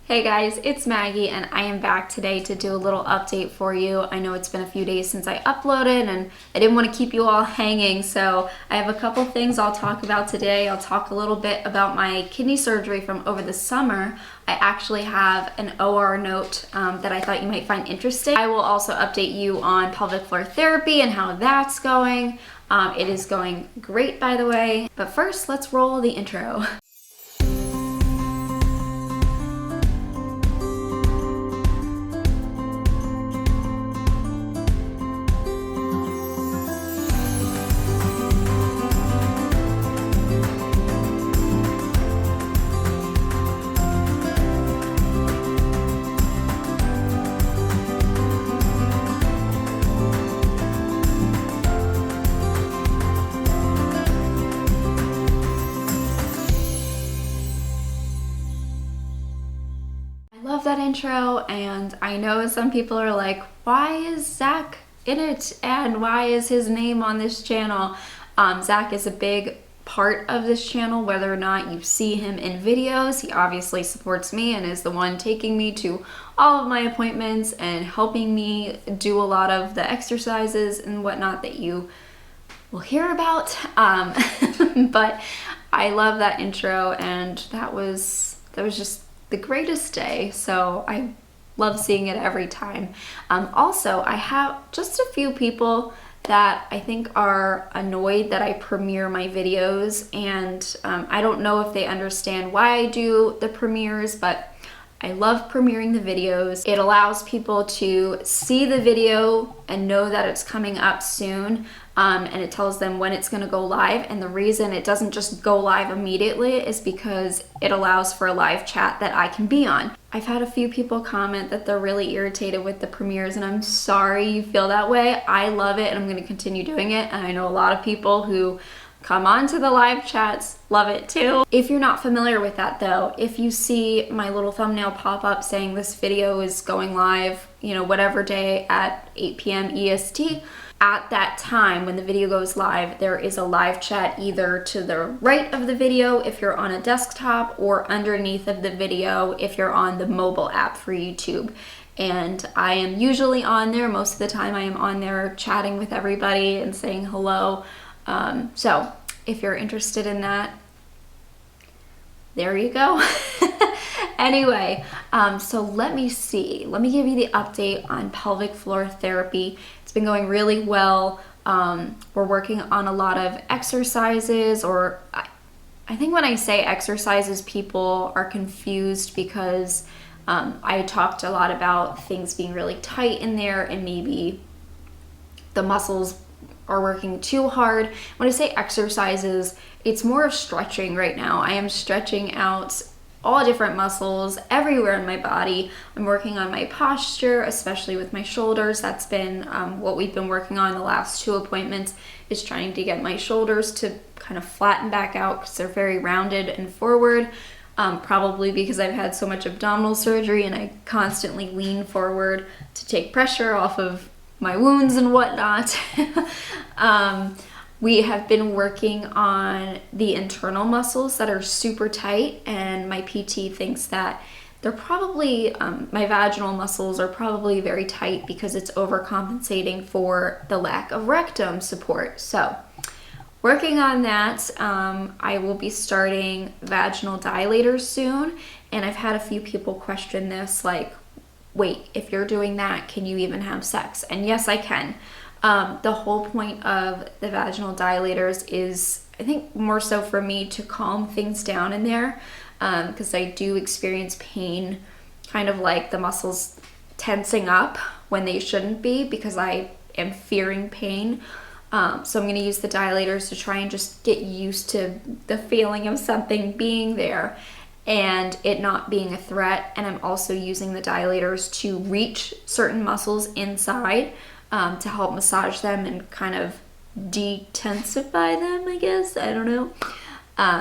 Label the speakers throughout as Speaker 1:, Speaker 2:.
Speaker 1: Hey guys, it's Maggie and I am back today to do a little update for you. I know it's been a few days since I uploaded and I didn't want to keep you all hanging, so I have a couple things I'll talk about today. I'll talk a little bit about my kidney surgery from over the summer. I actually have an OR note that I thought you might find interesting. I will also update you on pelvic floor therapy and how that's going. It is going great, by the way. But first, let's roll the intro. Love that intro, and I know some people are like, why is Zach in it and why is his name on this channel? Zach is a big part of this channel, whether or not you see him in videos. He obviously supports me and is the one taking me to all of my appointments and helping me do a lot of the exercises and whatnot that you will hear about. But I love that intro, and that was just the greatest day, so I love seeing it every time. Also, I have just a few people that I think are annoyed that I premiere my videos, and I don't know if they understand why I do the premieres, but I love premiering the videos. It allows people to see the video and know that it's coming up soon, and it tells them when it's going to go live. And the reason it doesn't just go live immediately is because it allows for a live chat that I can be on. I've had a few people comment that they're really irritated with the premieres, and I'm sorry you feel that way. I love it and I'm going to continue doing it, and I know a lot of people who come on to the live chats love it too. If you're not familiar with that though, if you see my little thumbnail pop up saying this video is going live, whatever day at 8 p.m. EST, at that time when the video goes live, there is a live chat either to the right of the video if you're on a desktop, or underneath of the video if you're on the mobile app for YouTube. And I am usually on there. Most of the time I am on there chatting with everybody and saying hello. So if you're interested in that, there you go. Anyway, so let me give you the update on pelvic floor therapy. It's been going really well. We're working on a lot of exercises, or I think when I say exercises, people are confused because I talked a lot about things being really tight in there and maybe the muscles are working too hard. When I say exercises, it's more of stretching right now. I am stretching out all different muscles everywhere in my body. I'm working on my posture, especially with my shoulders. That's been what we've been working on the last 2 appointments, is trying to get my shoulders to kind of flatten back out because they're very rounded and forward. Probably because I've had so much abdominal surgery and I constantly lean forward to take pressure off of my wounds and whatnot. We have been working on the internal muscles that are super tight, and my PT thinks that they're probably, my vaginal muscles are probably very tight because it's overcompensating for the lack of rectum support. So working on that. I will be starting vaginal dilators soon, and I've had a few people question this, like, wait, if you're doing that, can you even have sex? And yes, I can. The whole point of the vaginal dilators is, I think, more so for me to calm things down in there, because I do experience pain, kind of like the muscles tensing up when they shouldn't be, because I am fearing pain. So I'm going to use the dilators to try and just get used to the feeling of something being there and it not being a threat. And I'm also using the dilators to reach certain muscles inside, to help massage them and kind of detensify them, I guess. I don't know.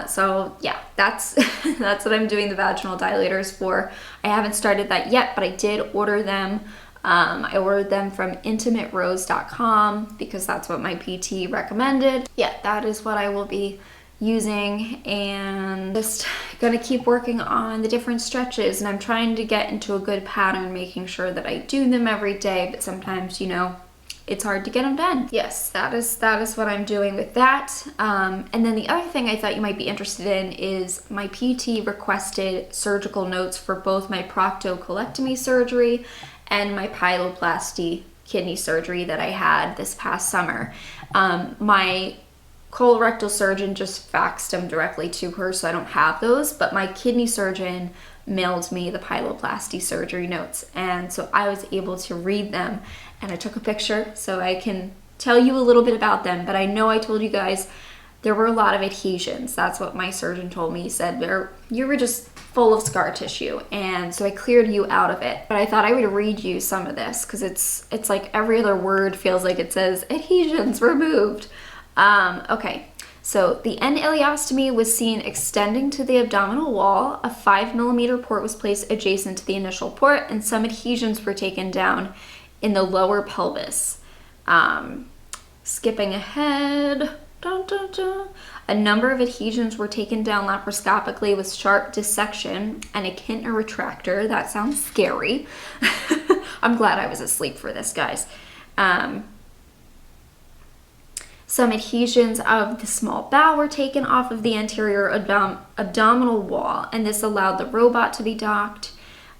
Speaker 1: So yeah, that's that's what I'm doing the vaginal dilators for. I haven't started that yet, but I did order them. I ordered them from intimaterose.com because that's what my PT recommended. Yeah, that is what I will be using, and just gonna keep working on the different stretches. And I'm trying to get into a good pattern, making sure that I do them every day, but sometimes, you know, it's hard to get them done. Yes, that is what I'm doing with that. And then the other thing I thought you might be interested in is my PT requested surgical notes for both my proctocolectomy surgery and my pyeloplasty kidney surgery that I had this past summer. My colorectal surgeon just faxed them directly to her, so I don't have those, but my kidney surgeon mailed me the pyeloplasty surgery notes, and so I was able to read them, and I took a picture so I can tell you a little bit about them. But I know I told you guys there were a lot of adhesions. That's what my surgeon told me. He said you were just full of scar tissue, and so I cleared you out of it. But I thought I would read you some of this because it's like every other word feels like it says adhesions removed. Okay, so the end ileostomy was seen extending to the abdominal wall. A 5mm port was placed adjacent to the initial port, and some adhesions were taken down in the lower pelvis. Skipping ahead, dun, dun, dun. A number of adhesions were taken down laparoscopically with sharp dissection and a Kintner retractor. That sounds scary. I'm glad I was asleep for this, guys. Some adhesions of the small bowel were taken off of the anterior abdominal wall, and this allowed the robot to be docked.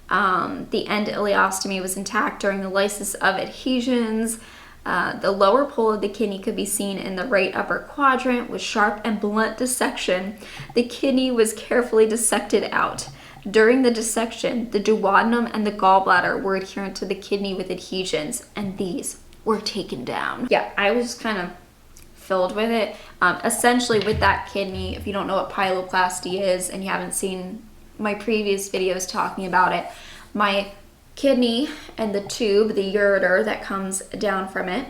Speaker 1: The end ileostomy was intact during the lysis of adhesions. The lower pole of the kidney could be seen in the right upper quadrant with sharp and blunt dissection. The kidney was carefully dissected out. During the dissection, the duodenum and the gallbladder were adherent to the kidney with adhesions, and these were taken down. Yeah, I was kind of filled with it. Essentially with that kidney, if you don't know what pyeloplasty is and you haven't seen my previous videos talking about it, my kidney and the tube, the ureter that comes down from it,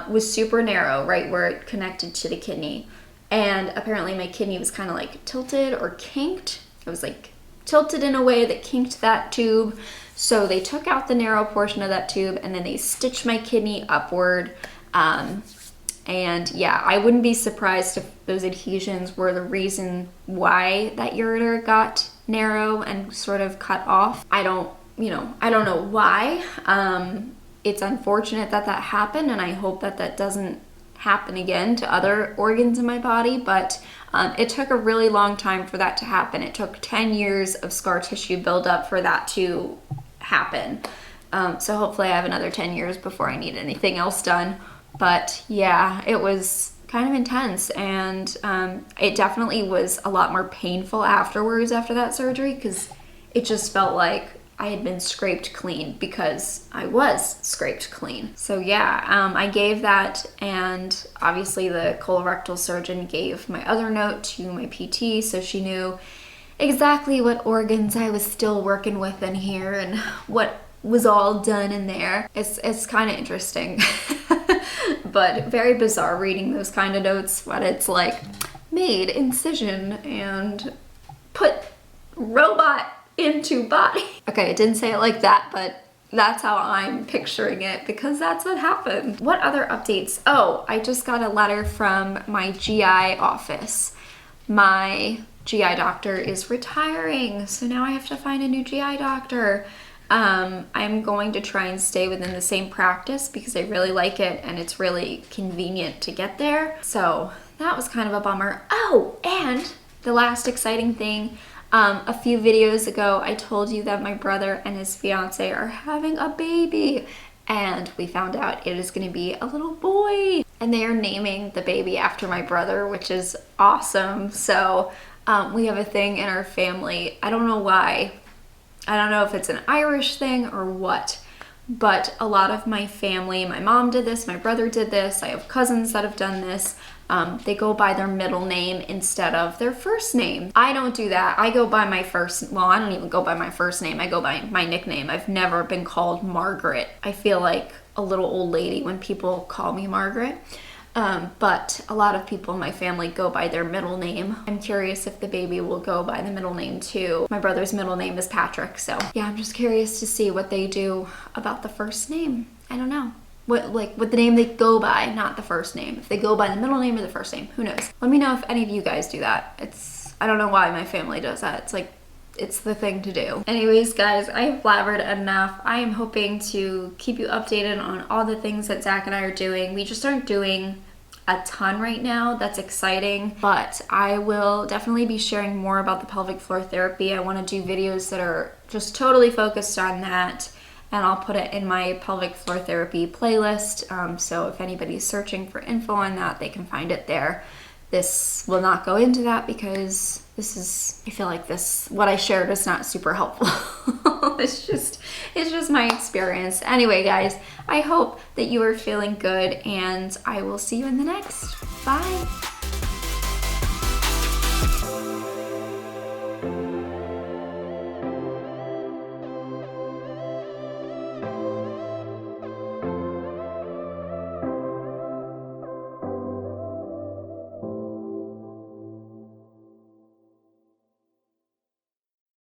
Speaker 1: was super narrow, right where it connected to the kidney. And apparently my kidney was kind of like tilted or kinked. It was like tilted in a way that kinked that tube. So they took out the narrow portion of that tube and then they stitched my kidney upward. And yeah, I wouldn't be surprised if those adhesions were the reason why that ureter got narrow and sort of cut off. I don't know why. It's unfortunate that that happened, and I hope that that doesn't happen again to other organs in my body, but it took a really long time for that to happen. It took 10 years of scar tissue buildup for that to happen. So hopefully I have another 10 years before I need anything else done. But yeah, it was kind of intense, and it definitely was a lot more painful afterwards after that surgery because it just felt like I had been scraped clean because I was scraped clean. So yeah, I gave that, and obviously the colorectal surgeon gave my other note to my PT, so she knew exactly what organs I was still working with in here and what was all done in there. It's kind of interesting. But very bizarre reading those kind of notes when it's like made incision and put robot into body. Okay, it didn't say it like that, but that's how I'm picturing it because that's what happened. What other updates? Oh, I just got a letter from my GI office. My GI doctor is retiring, so now I have to find a new GI doctor. I'm going to try and stay within the same practice because I really like it and it's really convenient to get there. So that was kind of a bummer. Oh, and the last exciting thing, a few videos ago, I told you that my brother and his fiance are having a baby, and we found out it is going to be a little boy, and they are naming the baby after my brother, which is awesome. So we have a thing in our family. I don't know why. I don't know if it's an Irish thing or what, but a lot of my family, my mom did this, my brother did this, I have cousins that have done this. They go by their middle name instead of their first name. I don't do that. I go by my first, well, I don't even go by my first name. I go by my nickname. I've never been called Margaret. I feel like a little old lady when people call me Margaret. But a lot of people in my family go by their middle name. I'm curious if the baby will go by the middle name too. My brother's middle name is Patrick, so yeah, I'm just curious to see what they do about the first name. I don't know. what the name they go by, not the first name. If they go by the middle name or the first name, who knows? Let me know if any of you guys do that. I don't know why my family does that. It's like, it's the thing to do. Anyways, guys, I have blabbered enough. I am hoping to keep you updated on all the things that Zach and I are doing. We just aren't doing a ton right now. That's exciting, but I will definitely be sharing more about the pelvic floor therapy. I want to do videos that are just totally focused on that, and I'll put it in my pelvic floor therapy playlist. So if anybody's searching for info on that, they can find it there. This will not go into that because I feel like what I shared is not super helpful. It's just my experience. Anyway, guys, I hope that you are feeling good, and I will see you in the next. Bye.